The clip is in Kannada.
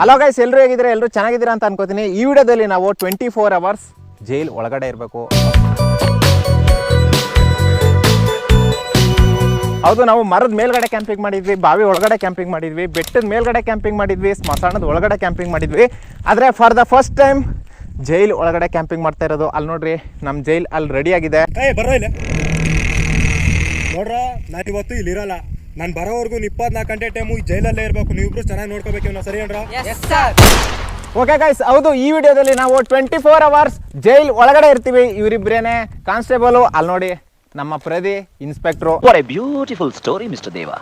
ಹಲೋ ಗೈಸ್, ಎಲ್ಲರೂ ಹೇಗಿದ್ರೆ ಎಲ್ಲರೂ ಚೆನ್ನಾಗಿದ್ದೀರಾ ಅಂತ ಅನ್ಕೋತೀನಿ. ಈ ವಿಡಿಯೋದಲ್ಲಿ ನಾವು 24 ಅವರ್ಸ್ ಜೈಲ್ ಒಳಗಡೆ ಇರಬೇಕು. ಹೌದು, ನಾವು ಮರದ ಮೇಲ್ಗಡೆ ಕ್ಯಾಂಪಿಂಗ್ ಮಾಡಿದ್ವಿ, ಬಾವಿ ಒಳಗಡೆ ಕ್ಯಾಂಪಿಂಗ್ ಮಾಡಿದ್ವಿ, ಬೆಟ್ಟದ ಮೇಲ್ಗಡೆ ಕ್ಯಾಂಪಿಂಗ್ ಮಾಡಿದ್ವಿ, ಸ್ಮಶಾನದ ಒಳಗಡೆ ಕ್ಯಾಂಪಿಂಗ್ ಮಾಡಿದ್ವಿ. ಆದರೆ for the first time jail ಒಳಗಡೆ ಕ್ಯಾಂಪಿಂಗ್ ಮಾಡ್ತಾ ಇರೋದು. ಅಲ್ಲಿ ನೋಡ್ರಿ, ನಮ್ಮ ಜೈಲ್ ಅಲ್ಲಿ ರೆಡಿ ಆಗಿದೆ. ಬರೋ ಇಲ್ಲ ನೋಡ್ರ, ನಾನು ಇವತ್ತು ಇಲ್ಲಿ ಇರಲ್ಲ. ನಾನು ಬರೋವರೆಗೂ 24 ಗಂಟೆ ಟೈಮು ಈ ಜೈಲಲ್ಲೇ ಇರಬೇಕು. ನೀವಿಬ್ರು ಚೆನ್ನಾಗಿ ನೋಡ್ಕೋಬೇಕು. ನಾವು ಸರಿ ಏನ್ರ? ಓಕೆ ಗೈಸ್, ಹೌದು, ಈ ವಿಡಿಯೋದಲ್ಲಿ ನಾವು 24 ಅವರ್ಸ್ ಜೈಲ್ ಒಳಗಡೆ ಇರ್ತೀವಿ. ಇವರಿಬ್ರೇನೆ ಕಾನ್ಸ್ಟೇಬಲ್. ಅಲ್ಲಿ ನೋಡಿ, ನಮ್ಮ ಪ್ರದಿ inspector. What a beautiful story, Mr. Deva.